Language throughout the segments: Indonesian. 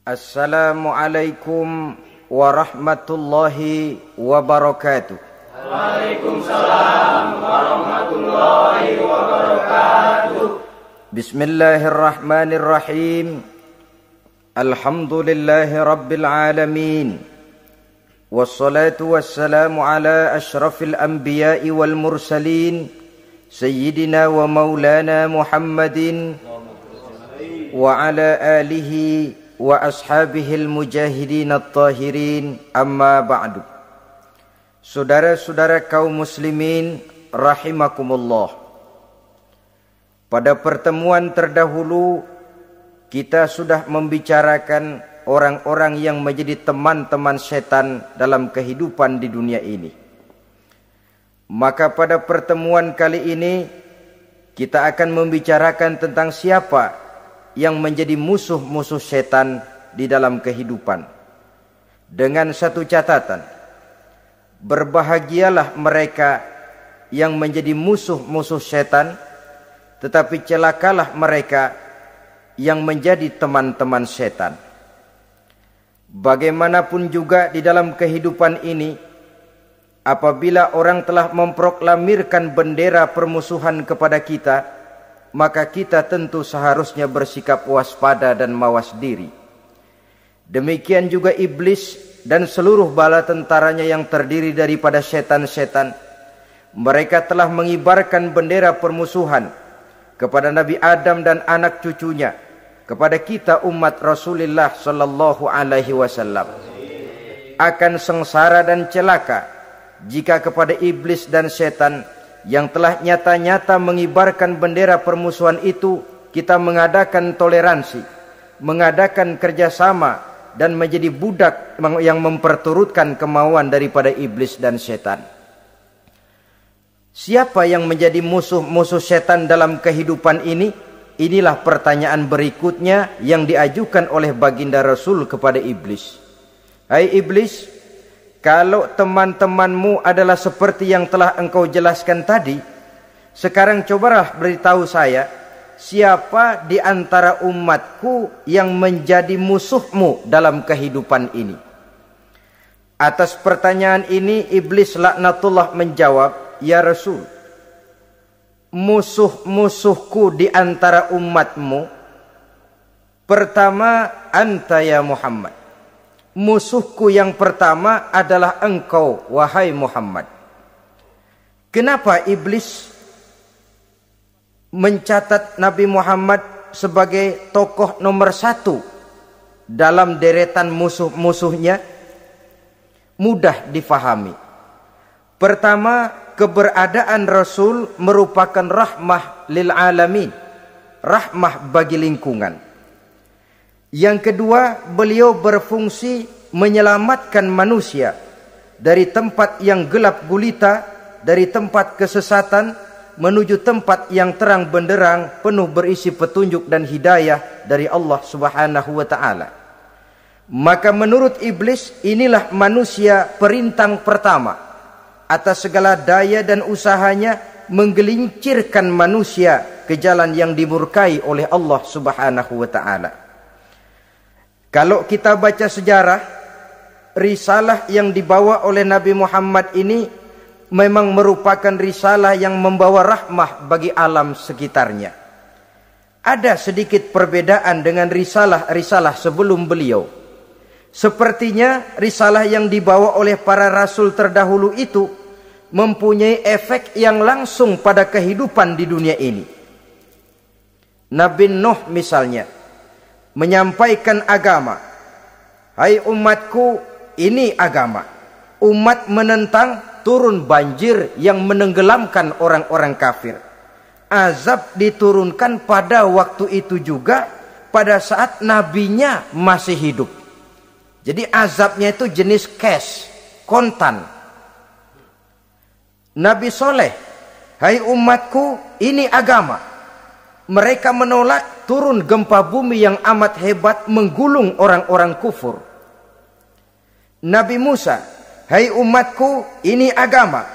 Assalamualaikum warahmatullahi wabarakatuh. Waalaikumsalam warahmatullahi wabarakatuh. Bismillahirrahmanirrahim. Alhamdulillahi rabbil alamin. Wassalatu wassalamu ala ashrafil anbiya'i wal mursalin, Sayyidina wa maulana Muhammadin wa ala alihi wa ashabihil mujahidin at-tahirin, amma ba'du. Saudara-saudara kaum muslimin rahimakumullah. Pada pertemuan terdahulu kita sudah membicarakan orang-orang yang menjadi teman-teman setan dalam kehidupan di dunia ini. Maka pada pertemuan kali ini kita akan membicarakan tentang siapa yang menjadi musuh-musuh setan di dalam kehidupan. Dengan satu catatan, berbahagialah mereka yang menjadi musuh-musuh setan, tetapi celakalah mereka yang menjadi teman-teman setan. Bagaimanapun juga di dalam kehidupan ini, apabila orang telah memproklamirkan bendera permusuhan kepada kita, maka kita tentu seharusnya bersikap waspada dan mawas diri. Demikian juga iblis dan seluruh bala tentaranya yang terdiri daripada setan-setan. Mereka telah mengibarkan bendera permusuhan kepada Nabi Adam dan anak cucunya, kepada kita umat Rasulullah sallallahu alaihi wasallam. Akan sengsara dan celaka jika kepada iblis dan setan yang telah nyata-nyata mengibarkan bendera permusuhan itu kita mengadakan toleransi, mengadakan kerjasama, dan menjadi budak yang memperturutkan kemauan daripada iblis dan setan. Siapa yang menjadi musuh-musuh setan dalam kehidupan ini? Inilah pertanyaan berikutnya yang diajukan oleh baginda Rasul kepada iblis. Hai iblis, kalau teman-temanmu adalah seperti yang telah engkau jelaskan tadi, sekarang cobalah beritahu saya, siapa di antara umatku yang menjadi musuhmu dalam kehidupan ini? Atas pertanyaan ini, iblis laknatullah menjawab, ya Rasul, musuh-musuhku di antara umatmu, pertama, anta ya Muhammad. Musuhku yang pertama adalah engkau, wahai Muhammad. Kenapa iblis mencatat Nabi Muhammad sebagai tokoh nomor 1 dalam deretan musuh-musuhnya? Mudah difahami. Pertama, keberadaan Rasul merupakan rahmah lil alamin, rahmah bagi lingkungan. Yang kedua, beliau berfungsi menyelamatkan manusia dari tempat yang gelap gulita, dari tempat kesesatan menuju tempat yang terang benderang penuh berisi petunjuk dan hidayah dari Allah Subhanahu wa taala. Maka menurut iblis, inilah manusia perintang pertama atas segala daya dan usahanya menggelincirkan manusia ke jalan yang dimurkai oleh Allah Subhanahu wa taala. Kalau kita baca sejarah, risalah yang dibawa oleh Nabi Muhammad ini memang merupakan risalah yang membawa rahmah bagi alam sekitarnya. Ada sedikit perbedaan dengan risalah-risalah sebelum beliau. Sepertinya risalah yang dibawa oleh para rasul terdahulu itu mempunyai efek yang langsung pada kehidupan di dunia ini. Nabi Nuh misalnya menyampaikan agama. Hai umatku, ini agama. Umat menentang, turun banjir yang menenggelamkan orang-orang kafir. Azab diturunkan pada waktu itu juga, pada saat nabinya masih hidup. Jadi azabnya itu jenis cash, kontan. Nabi Soleh, hai umatku, ini agama. Mereka menolak, turun gempa bumi yang amat hebat menggulung orang-orang kufur. Nabi Musa, hai umatku, ini agama.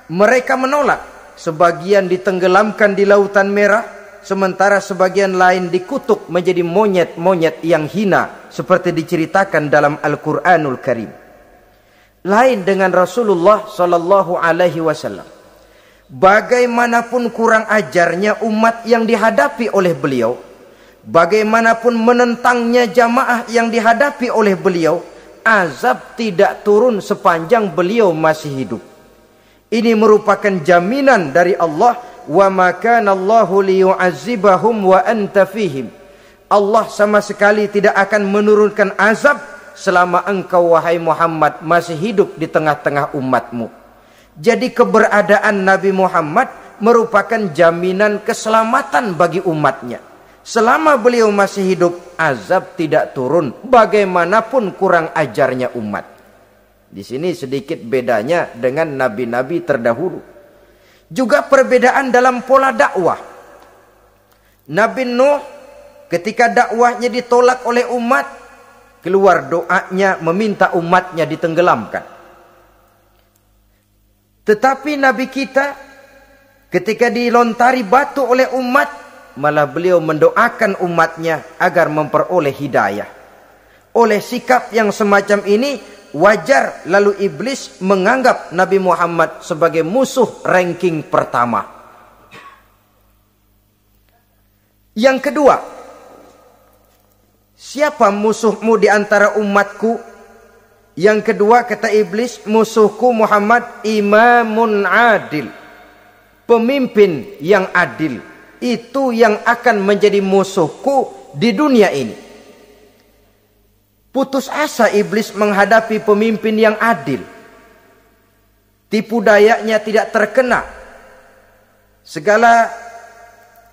Mereka menolak, sebagian ditenggelamkan di Lautan Merah, sementara sebagian lain dikutuk menjadi monyet-monyet yang hina seperti diceritakan dalam Al-Qur'anul Karim. Lain dengan Rasulullah sallallahu alaihi wasallam. Bagaimanapun kurang ajarnya umat yang dihadapi oleh beliau, bagaimanapun menentangnya jamaah yang dihadapi oleh beliau, azab tidak turun sepanjang beliau masih hidup. Ini merupakan jaminan dari Allah, wa ma kana Allahu liyu'azzibahum wa anta fihim. Allah sama sekali tidak akan menurunkan azab selama engkau wahai Muhammad masih hidup di tengah-tengah umatmu. Jadi keberadaan Nabi Muhammad merupakan jaminan keselamatan bagi umatnya. Selama beliau masih hidup, azab tidak turun bagaimanapun kurang ajarnya umat. Di sini sedikit bedanya dengan nabi-nabi terdahulu. Juga perbedaan dalam pola dakwah. Nabi Nuh ketika dakwahnya ditolak oleh umat, keluar doanya meminta umatnya ditenggelamkan. Tetapi Nabi kita ketika dilontari batu oleh umat, malah beliau mendoakan umatnya agar memperoleh hidayah. Oleh sikap yang semacam ini, wajar lalu iblis menganggap Nabi Muhammad sebagai musuh ranking pertama. Yang kedua, siapa musuhmu di antara umatku? Yang kedua kata iblis, musuhku Muhammad imamun adil. Pemimpin yang adil. Itu yang akan menjadi musuhku di dunia ini. Putus asa iblis menghadapi pemimpin yang adil. Tipu dayanya tidak terkena. Segala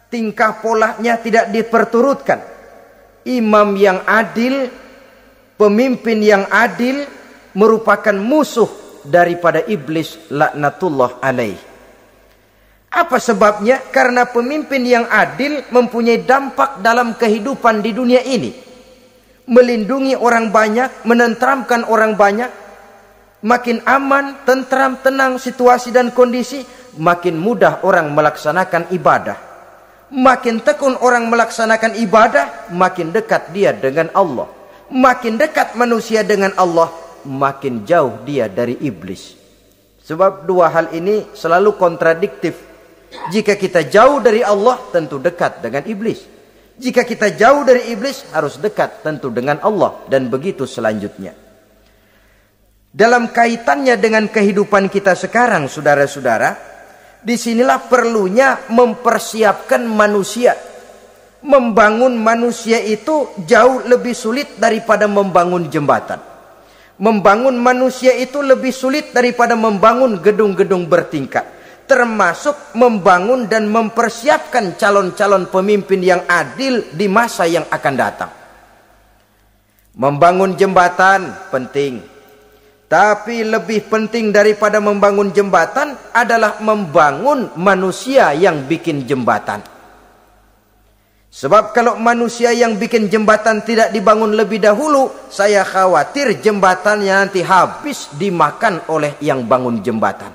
tingkah polanya tidak diperturutkan. Imam yang adil, pemimpin yang adil merupakan musuh daripada iblis laknatullah alaih. Apa sebabnya? Karena pemimpin yang adil mempunyai dampak dalam kehidupan di dunia ini. Melindungi orang banyak, menenteramkan orang banyak. Makin aman, tentram, tenang situasi dan kondisi, makin mudah orang melaksanakan ibadah. Makin tekun orang melaksanakan ibadah, makin dekat dia dengan Allah. Makin dekat manusia dengan Allah, makin jauh dia dari iblis. Sebab dua hal ini selalu kontradiktif. Jika kita jauh dari Allah, tentu dekat dengan iblis. Jika kita jauh dari iblis, harus dekat tentu dengan Allah. Dan begitu selanjutnya. Dalam kaitannya dengan kehidupan kita sekarang, saudara-saudara, disinilah perlunya mempersiapkan manusia. Membangun manusia itu jauh lebih sulit daripada membangun jembatan. Membangun manusia itu lebih sulit daripada membangun gedung-gedung bertingkat. Termasuk membangun dan mempersiapkan calon-calon pemimpin yang adil di masa yang akan datang. Membangun jembatan penting. Tapi lebih penting daripada membangun jembatan adalah membangun manusia yang bikin jembatan. Sebab kalau manusia yang bikin jembatan tidak dibangun lebih dahulu, saya khawatir jembatannya nanti habis dimakan oleh yang bangun jembatan.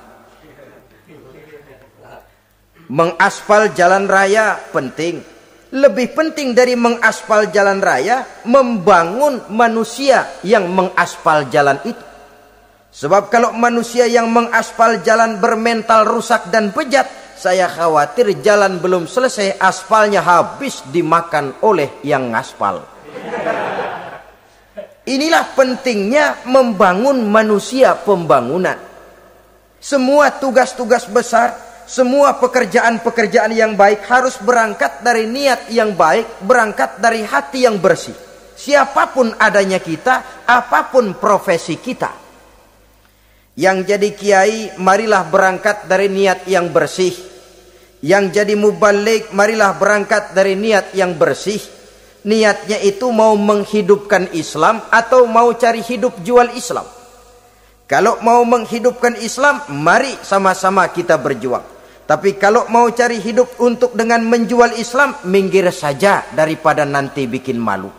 Mengaspal jalan raya penting. Lebih penting dari mengaspal jalan raya, membangun manusia yang mengaspal jalan itu. Sebab kalau manusia yang mengaspal jalan bermental rusak dan bejat, saya khawatir jalan belum selesai, aspalnya habis dimakan oleh yang ngaspal. Inilah pentingnya membangun manusia pembangunan. Semua tugas-tugas besar, semua pekerjaan-pekerjaan yang baik harus berangkat dari niat yang baik, berangkat dari hati yang bersih. Siapapun adanya kita, apapun profesi kita. Yang jadi kiai, marilah berangkat dari niat yang bersih. Yang jadi mubalik, marilah berangkat dari niat yang bersih. Niatnya itu mau menghidupkan Islam atau mau cari hidup jual Islam. Kalau mau menghidupkan Islam, mari sama-sama kita berjuang. Tapi kalau mau cari hidup untuk dengan menjual Islam, minggir saja daripada nanti bikin malu.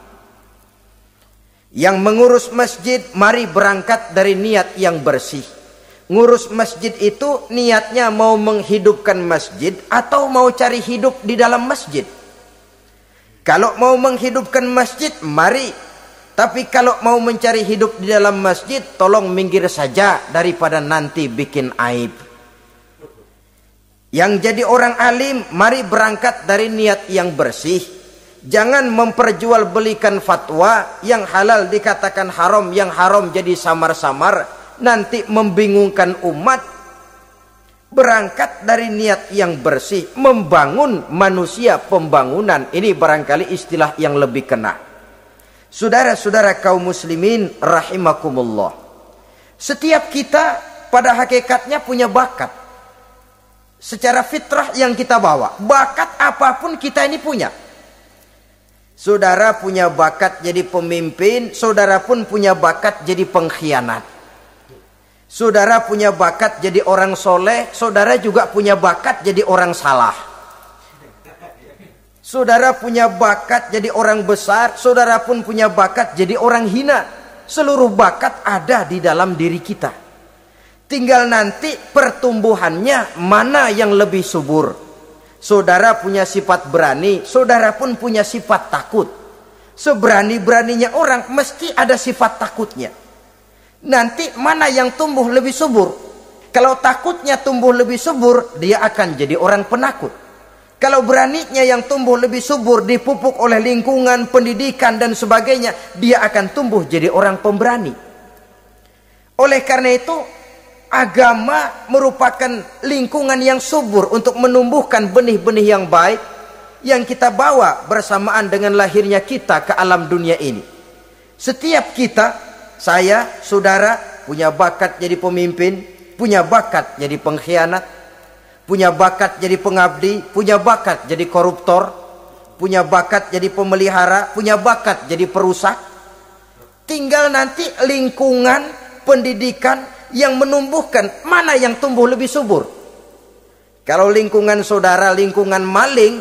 Yang mengurus masjid, mari berangkat dari niat yang bersih. ngurus masjid itu niatnya mau menghidupkan masjid atau mau cari hidup di dalam masjid. Kalau mau menghidupkan masjid, mari. Tapi kalau mau mencari hidup di dalam masjid, tolong minggir saja daripada nanti bikin aib. Yang jadi orang alim, mari berangkat dari niat yang bersih. Jangan memperjualbelikan fatwa, yang halal dikatakan haram, yang haram jadi samar-samar, nanti membingungkan umat. Berangkat dari niat yang bersih, membangun manusia, pembangunan. Ini barangkali istilah yang lebih kena. Saudara-saudara kaum muslimin rahimakumullah. Setiap kita pada hakikatnya punya bakat. Secara fitrah yang kita bawa. Bakat apapun kita ini punya. Saudara punya bakat jadi pemimpin, saudara pun punya bakat jadi pengkhianat. Saudara punya bakat jadi orang soleh, saudara juga punya bakat jadi orang salah. Saudara punya bakat jadi orang besar, saudara pun punya bakat jadi orang hina. Seluruh bakat ada di dalam diri kita. Tinggal nanti pertumbuhannya mana yang lebih subur. Saudara punya sifat berani, saudara pun punya sifat takut. Seberani-beraninya orang mesti ada sifat takutnya. Nanti mana yang tumbuh lebih subur? Kalau takutnya tumbuh lebih subur, dia akan jadi orang penakut. Kalau beraninya yang tumbuh lebih subur, dipupuk oleh lingkungan, pendidikan dan sebagainya, dia akan tumbuh jadi orang pemberani. Oleh karena itu, agama merupakan lingkungan yang subur untuk menumbuhkan benih-benih yang baik yang kita bawa bersamaan dengan lahirnya kita ke alam dunia ini. Setiap kita, saya, saudara, punya bakat jadi pemimpin, punya bakat jadi pengkhianat, punya bakat jadi pengabdi, punya bakat jadi koruptor, punya bakat jadi pemelihara, punya bakat jadi perusak. Tinggal nanti lingkungan, pendidikan yang menumbuhkan mana yang tumbuh lebih subur. Kalau lingkungan saudara, lingkungan maling,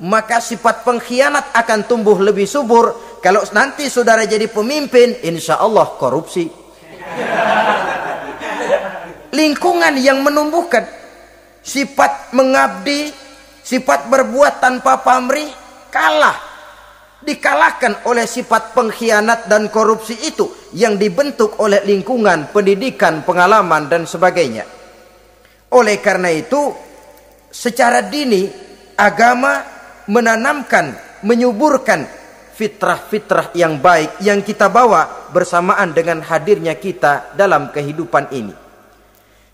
maka sifat pengkhianat akan tumbuh lebih subur. Kalau nanti saudara jadi pemimpin, insya Allah korupsi. Lingkungan yang menumbuhkan sifat mengabdi, sifat berbuat tanpa pamrih, dikalahkan oleh sifat pengkhianat dan korupsi itu yang dibentuk oleh lingkungan, pendidikan, pengalaman dan sebagainya. Oleh karena itu, secara dini agama menanamkan, menyuburkan fitrah-fitrah yang baik yang kita bawa bersamaan dengan hadirnya kita dalam kehidupan ini.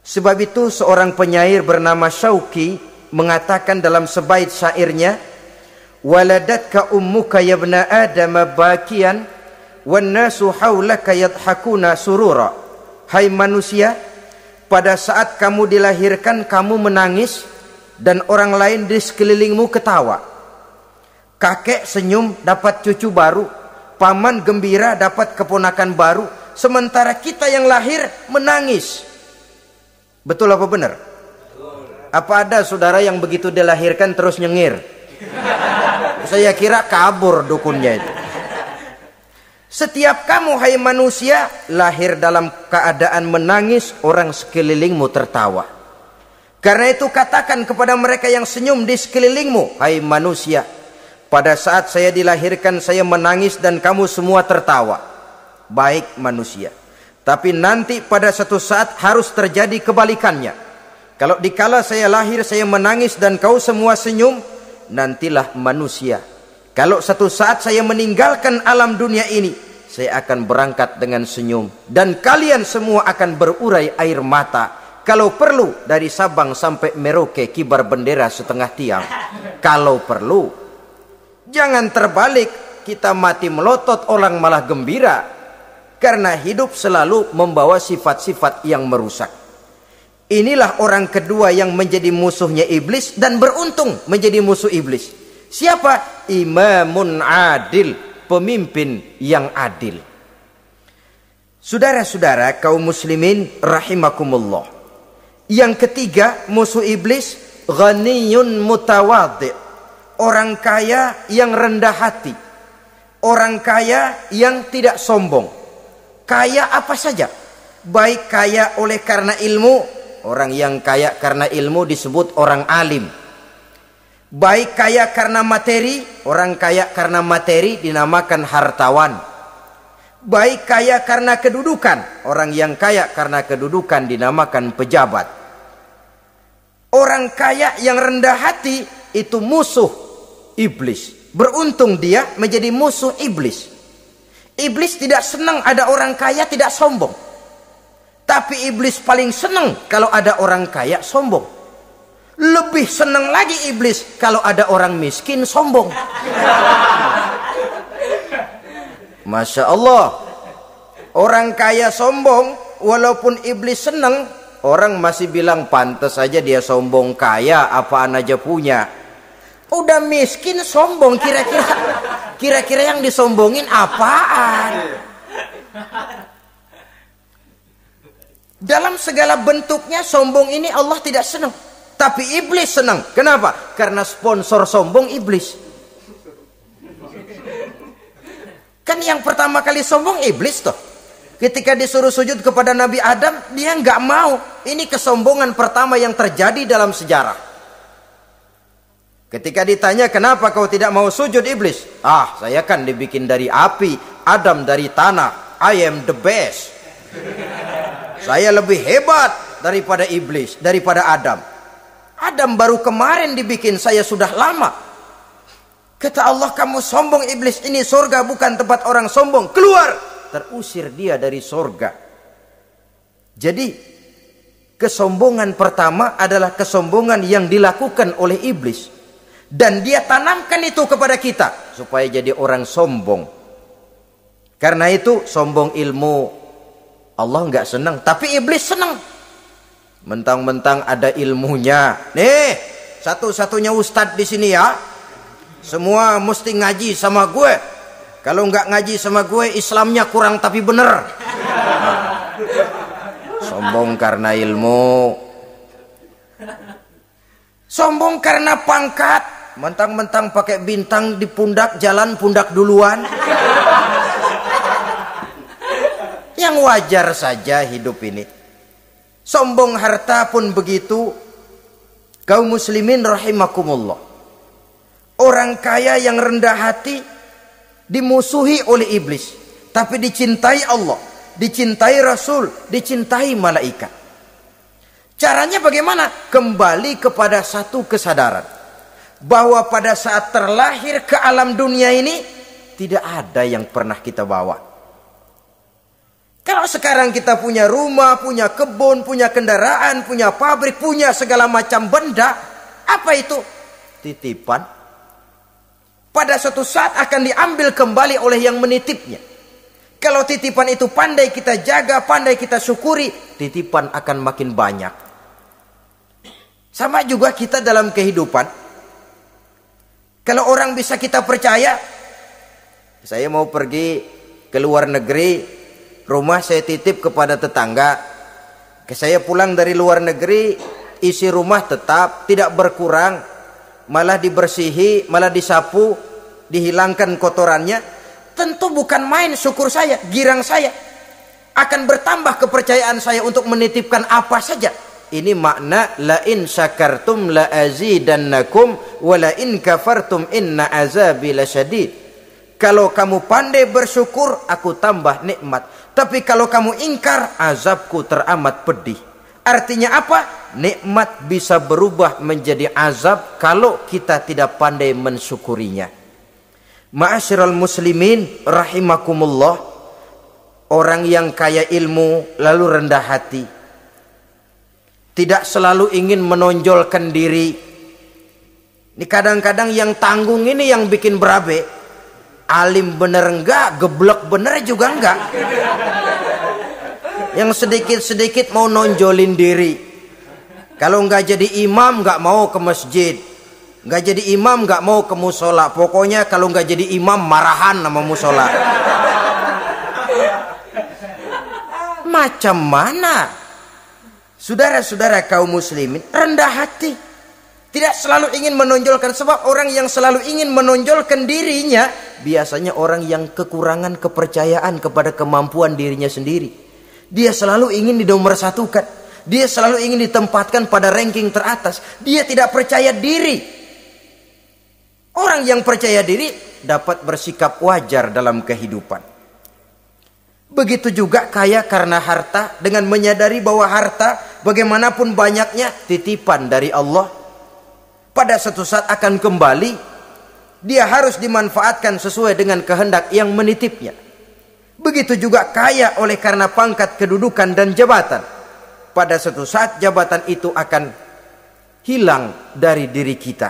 Sebab itu seorang penyair bernama Syauqi mengatakan dalam sebaik syairnya, waladatka ummuka ya ibna adam bakian wan nasu haulaka yadhakuna surura. Hai manusia, pada saat kamu dilahirkan kamu menangis dan orang lain di sekelilingmu ketawa. Kakek senyum dapat cucu baru, paman gembira dapat keponakan baru, sementara kita yang lahir menangis. Betul apa benar? Apa ada saudara yang begitu dilahirkan terus nyengir? Saya kira kabur dukunnya itu. Setiap kamu hai manusia lahir dalam keadaan menangis, orang sekelilingmu tertawa. Karena itu katakan kepada mereka yang senyum di sekelilingmu, hai manusia, pada saat saya dilahirkan saya menangis dan kamu semua tertawa. Baik manusia. Tapi nanti pada satu saat harus terjadi kebalikannya. Kalau dikala saya lahir saya menangis dan kau semua senyum, nantilah manusia. Kalau satu saat saya meninggalkan alam dunia ini, saya akan berangkat dengan senyum. Dan kalian semua akan berurai air mata. Kalau perlu dari Sabang sampai Merauke kibar bendera setengah tiang. Kalau perlu. Jangan terbalik, kita mati melotot orang malah gembira. Karena hidup selalu membawa sifat-sifat yang merusak. Inilah orang kedua yang menjadi musuhnya iblis dan beruntung menjadi musuh iblis. Siapa? Imamun adil, pemimpin yang adil. Saudara-saudara kaum muslimin rahimakumullah. Yang ketiga musuh iblis, ghaniyun mutawadhi, orang kaya yang rendah hati, orang kaya yang tidak sombong. Kaya apa saja, Baik kaya oleh karena ilmu, orang yang kaya karena ilmu disebut orang alim. Baik kaya karena materi, orang kaya karena materi dinamakan hartawan. Baik kaya karena kedudukan, orang yang kaya karena kedudukan dinamakan pejabat. Orang kaya yang rendah hati itu musuh iblis. Beruntung dia menjadi musuh iblis. Iblis tidak senang ada orang kaya tidak sombong. Tapi iblis paling senang kalau ada orang kaya sombong. Lebih senang lagi iblis kalau ada orang miskin sombong. Masya Allah. Orang kaya sombong, walaupun iblis senang, orang masih bilang pantas saja dia sombong, kaya apaan aja punya. Udah miskin sombong, kira-kira yang disombongin apaan? Dalam segala bentuknya sombong ini Allah tidak senang. Tapi iblis senang. Kenapa? Karena sponsor sombong iblis. Kan yang pertama kali sombong iblis toh. Ketika disuruh sujud kepada Nabi Adam, dia nggak mau. Ini kesombongan pertama yang terjadi dalam sejarah. Ketika ditanya kenapa kau tidak mau sujud iblis? Ah, saya kan dibikin dari api, Adam dari tanah. I am the best. Saya lebih hebat daripada iblis, daripada Adam. Adam baru kemarin dibikin, saya sudah lama. Kata Allah, kamu sombong iblis, ini surga bukan tempat orang sombong. Keluar! Terusir dia dari surga. Jadi, kesombongan pertama adalah kesombongan yang dilakukan oleh iblis. Dan dia tanamkan itu kepada kita, supaya jadi orang sombong. Karena itu, sombong ilmu Allah nggak senang, tapi iblis senang. Mentang-mentang ada ilmunya. Nih, satu-satunya ustadz di sini ya. Semua mesti ngaji sama gue. Kalau nggak ngaji sama gue, Islamnya kurang tapi bener. Sombong karena ilmu. Sombong karena pangkat. Mentang-mentang pakai bintang di pundak, jalan pundak duluan. Yang wajar saja hidup ini. Sombong harta pun begitu. Kaum muslimin rahimakumullah. Orang kaya yang rendah hati dimusuhi oleh iblis, tapi dicintai Allah, dicintai Rasul, dicintai malaikat. Caranya bagaimana? Kembali kepada satu kesadaran bahwa pada saat terlahir ke alam dunia ini tidak ada yang pernah kita bawa. Kalau sekarang kita punya rumah, punya kebun, punya kendaraan, punya pabrik, punya segala macam benda, apa itu? Titipan. Pada suatu saat akan diambil kembali oleh yang menitipnya. Kalau titipan itu pandai kita jaga, pandai kita syukuri, titipan akan makin banyak. Sama juga kita dalam kehidupan. Kalau orang bisa kita percaya, saya mau pergi ke luar negeri, rumah saya titip kepada tetangga. Saya pulang dari luar negeri, isi rumah tetap tidak berkurang, malah dibersihi, malah disapu, dihilangkan kotorannya. Tentu bukan main syukur saya, girang saya. Akan bertambah kepercayaan saya untuk menitipkan apa saja. Ini makna la in syakartum la azidannakum wa la in kafartum inna azabi lasyadid. Kalau kamu pandai bersyukur, aku tambah nikmat. Tapi kalau kamu ingkar, azabku teramat pedih. Artinya apa? Nikmat bisa berubah menjadi azab kalau kita tidak pandai mensyukurinya. Ma'asyiral muslimin rahimakumullah. Orang yang kaya ilmu lalu rendah hati, tidak selalu ingin menonjolkan diri. Ini kadang-kadang yang tanggung ini yang bikin berabe. Alim bener enggak, geblek bener juga enggak. Yang sedikit-sedikit mau nonjolin diri. Kalau enggak jadi imam enggak mau ke masjid. Enggak jadi imam enggak mau ke musola. Pokoknya kalau enggak jadi imam marahan sama musola. Macam mana? Saudara-saudara kaum muslimin, rendah hati. Tidak selalu ingin menonjolkan, sebab orang yang selalu ingin menonjolkan dirinya biasanya orang yang kekurangan kepercayaan kepada kemampuan dirinya sendiri. Dia selalu ingin dinomorsatukan. Dia selalu ingin ditempatkan pada ranking teratas. Dia tidak percaya diri. Orang yang percaya diri dapat bersikap wajar dalam kehidupan. Begitu juga kaya karena harta, dengan menyadari bahwa harta bagaimanapun banyaknya titipan dari Allah. Pada suatu saat akan kembali. Dia harus dimanfaatkan sesuai dengan kehendak yang menitipnya. Begitu juga kaya oleh karena pangkat, kedudukan dan jabatan. Pada suatu saat jabatan itu akan hilang dari diri kita.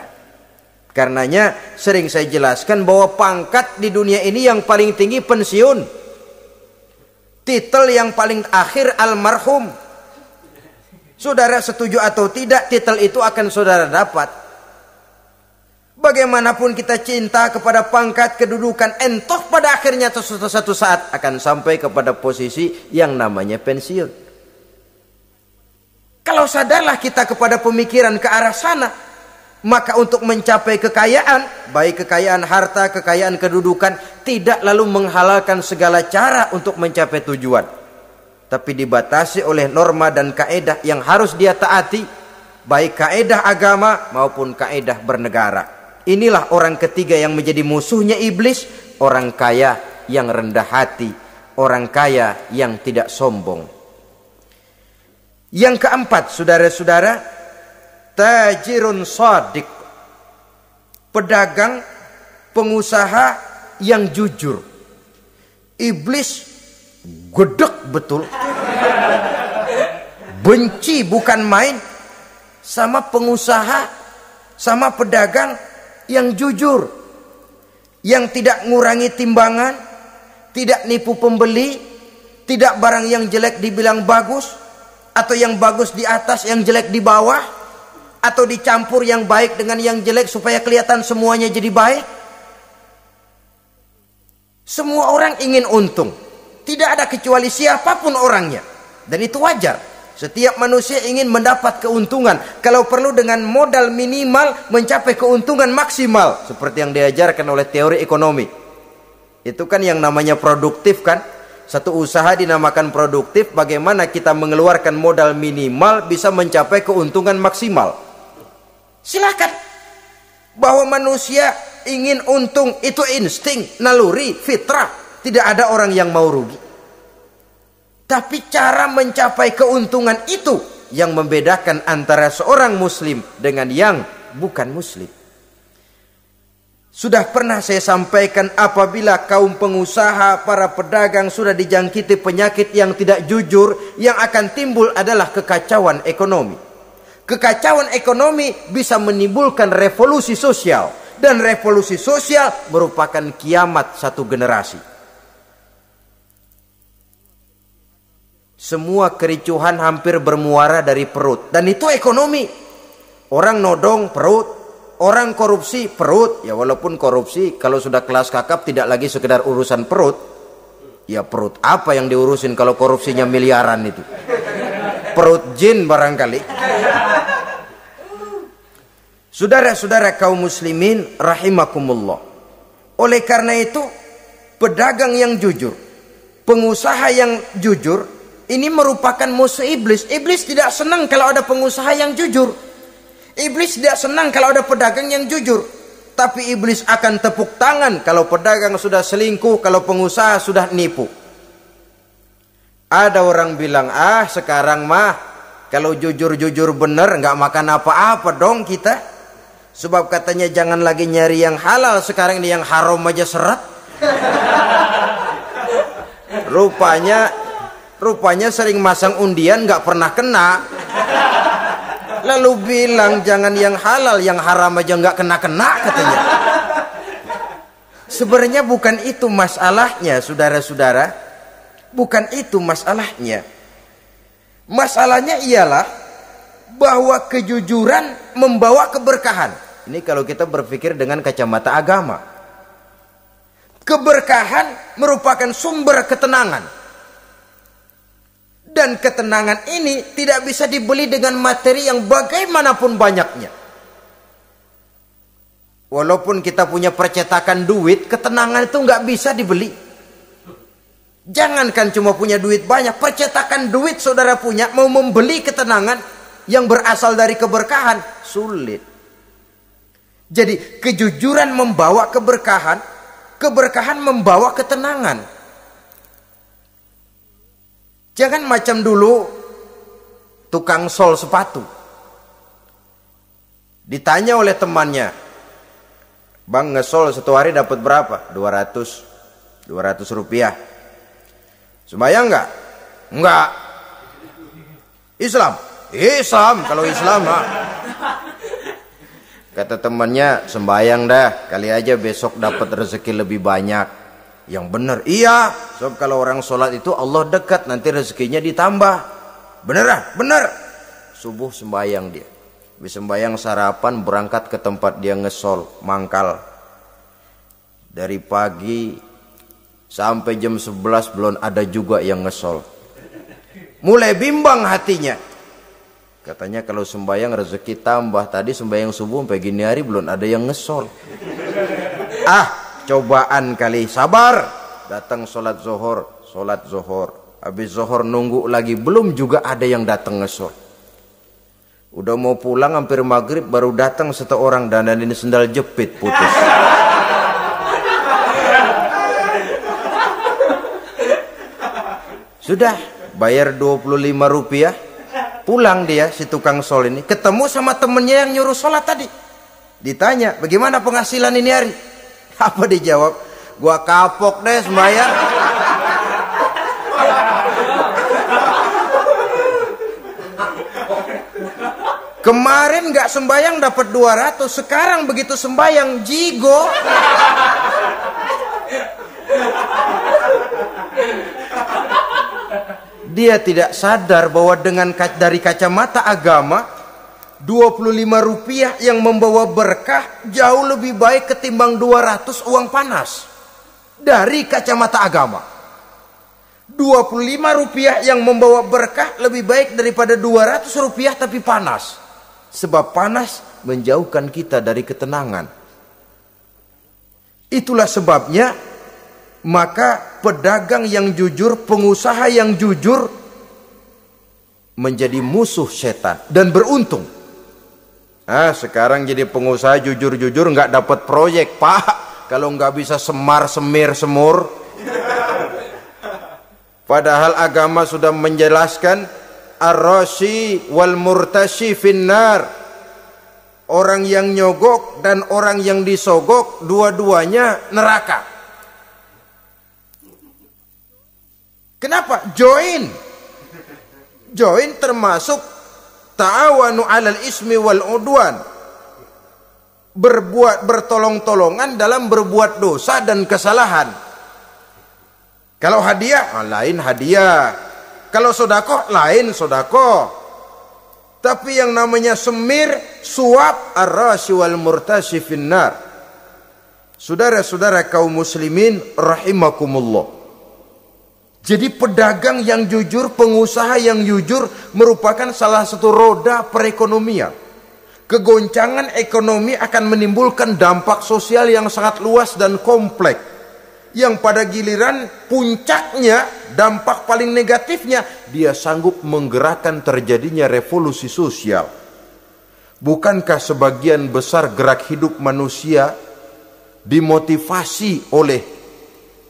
Karenanya sering saya jelaskan bahwa pangkat di dunia ini yang paling tinggi pensiun. Titel yang paling akhir almarhum. Saudara setuju atau tidak, titel itu akan saudara dapat. Bagaimanapun kita cinta kepada pangkat, kedudukan, entah pada akhirnya suatu saat akan sampai kepada posisi yang namanya pensiun. Kalau sadarlah kita kepada pemikiran ke arah sana, maka untuk mencapai kekayaan, baik kekayaan harta, kekayaan kedudukan, tidak lalu menghalalkan segala cara untuk mencapai tujuan. Tapi dibatasi oleh norma dan kaedah yang harus dia taati, baik kaedah agama maupun kaedah bernegara. Inilah orang ketiga yang menjadi musuhnya iblis, orang kaya yang rendah hati, orang kaya yang tidak sombong. Yang keempat, saudara-saudara, tajirun shadiq, pedagang, pengusaha yang jujur. Iblis gedek betul, benci bukan main sama pengusaha, sama pedagang yang jujur, yang tidak ngurangi timbangan, tidak nipu pembeli, tidak barang yang jelek dibilang bagus, atau yang bagus di atas yang jelek di bawah, atau dicampur yang baik dengan yang jelek supaya kelihatan semuanya jadi baik. Semua orang ingin untung, tidak ada kecuali siapapun orangnya, dan itu wajar. Setiap manusia ingin mendapat keuntungan, kalau perlu dengan modal minimal mencapai keuntungan maksimal, seperti yang diajarkan oleh teori ekonomi. Itu kan yang namanya produktif kan. Satu usaha dinamakan produktif, bagaimana kita mengeluarkan modal minimal bisa mencapai keuntungan maksimal. Silakan. Bahwa manusia ingin untung itu insting, naluri, fitrah. Tidak ada orang yang mau rugi. Tapi cara mencapai keuntungan itu yang membedakan antara seorang muslim dengan yang bukan muslim. Sudah pernah saya sampaikan, apabila kaum pengusaha, para pedagang sudah dijangkiti penyakit yang tidak jujur, yang akan timbul adalah kekacauan ekonomi. Kekacauan ekonomi bisa menimbulkan revolusi sosial, dan revolusi sosial merupakan kiamat satu generasi. Semua kericuhan hampir bermuara dari perut, dan itu ekonomi. Orang nodong perut, orang korupsi perut. Ya walaupun korupsi kalau sudah kelas kakap tidak lagi sekedar urusan perut. Ya perut apa yang diurusin kalau korupsinya miliaran itu? Perut jin barangkali. Saudara-saudara kaum muslimin rahimakumullah. Oleh karena itu, pedagang yang jujur, pengusaha yang jujur, ini merupakan musuh iblis. Iblis tidak senang kalau ada pengusaha yang jujur. Iblis tidak senang kalau ada pedagang yang jujur. Tapi iblis akan tepuk tangan kalau pedagang sudah selingkuh, kalau pengusaha sudah nipu. Ada orang bilang, sekarang mah kalau jujur-jujur bener nggak makan apa-apa dong kita. Sebab katanya jangan lagi nyari yang halal, sekarang ini yang haram aja seret. Rupanya sering masang undian nggak pernah kena. Lalu bilang jangan yang halal, yang haram aja nggak kena-kena katanya. Sebenarnya bukan itu masalahnya, saudara-saudara. Bukan itu masalahnya. Masalahnya ialah bahwa kejujuran membawa keberkahan. Ini kalau kita berpikir dengan kacamata agama. Keberkahan merupakan sumber ketenangan. Dan ketenangan ini tidak bisa dibeli dengan materi yang bagaimanapun banyaknya. Walaupun kita punya percetakan duit, ketenangan itu nggak bisa dibeli. Jangankan cuma punya duit banyak, percetakan duit saudara punya, mau membeli ketenangan yang berasal dari keberkahan, sulit. Jadi kejujuran membawa keberkahan, keberkahan membawa ketenangan. Jangan macam dulu tukang sol sepatu. Ditanya oleh temannya, "Bang, ngesol satu hari dapat berapa?" 200 rupiah. Sembayang enggak? Enggak. Islam? Islam, kalau Islam mah. Kata temannya, "Sembayang dah, kali aja besok dapat rezeki lebih banyak." Yang benar, iya. Sebab kalau orang sholat itu Allah dekat, nanti rezekinya ditambah. Beneran? Bener. Subuh sembayang dia. Habis sembayang sarapan, berangkat ke tempat dia ngesol, mangkal. Dari pagi sampai jam 11 belum ada juga yang ngesol. Mulai bimbang hatinya. Katanya kalau sembayang rezeki tambah. Tadi sembayang subuh sampai gini hari belum ada yang ngesol. Cobaan kali, sabar. Datang sholat zohor. Habis zohor nunggu lagi, belum juga ada yang datang ngesol. Udah mau pulang hampir maghrib, baru datang satu orang dandanin sendal jepit putus. Sudah bayar 25 rupiah, pulang dia si tukang sol ini, ketemu sama temennya yang nyuruh sholat tadi. Ditanya, "Bagaimana penghasilan ini hari?" Apa dijawab? "Gua kapok deh sembahyang." Kemarin nggak sembahyang dapat 200, sekarang begitu sembahyang jigo. Dia tidak sadar bahwa dengan dari kacamata agama, 25 rupiah yang membawa berkah jauh lebih baik ketimbang 200 uang panas. Dari kacamata agama, 25 rupiah yang membawa berkah lebih baik daripada 200 rupiah tapi panas. Sebab panas menjauhkan kita dari ketenangan. Itulah sebabnya, maka pedagang yang jujur, pengusaha yang jujur menjadi musuh setan dan beruntung. Sekarang jadi pengusaha jujur-jujur nggak dapat proyek, Pak. Kalau nggak bisa semir semur. Padahal agama sudah menjelaskan ar-rashi wal murtashi finnar. Orang yang nyogok dan orang yang disogok dua-duanya neraka. Kenapa? Join termasuk ta'awanu 'alal ismi wal udwan. Bertolong-tolongan dalam berbuat dosa dan kesalahan. Kalau hadiah, lain hadiah. Kalau sedekah, lain sedekah. Tapi yang namanya semir, suap, ar-rashi wal murtashi finnar. Saudara-saudara kaum muslimin rahimakumullah. Jadi pedagang yang jujur, pengusaha yang jujur merupakan salah satu roda perekonomian. Kegoncangan ekonomi akan menimbulkan dampak sosial yang sangat luas dan kompleks. Yang pada giliran puncaknya, dampak paling negatifnya, dia sanggup menggerakkan terjadinya revolusi sosial. Bukankah sebagian besar gerak hidup manusia dimotivasi oleh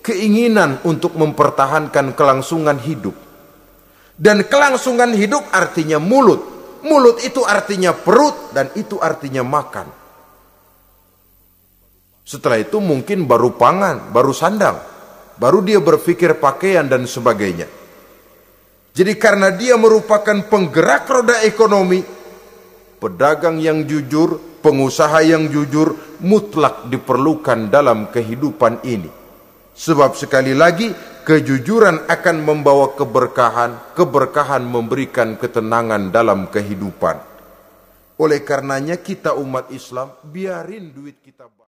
keinginan untuk mempertahankan kelangsungan hidup? Dan kelangsungan hidup artinya mulut. Mulut itu artinya perut, dan itu artinya makan. Setelah itu mungkin baru pangan, baru sandang, baru dia berpikir pakaian dan sebagainya. Jadi karena dia merupakan penggerak roda ekonomi, pedagang yang jujur, pengusaha yang jujur mutlak diperlukan dalam kehidupan ini. Sebab sekali lagi, kejujuran akan membawa keberkahan, keberkahan memberikan ketenangan dalam kehidupan. Oleh karenanya kita umat Islam, biarin duit kita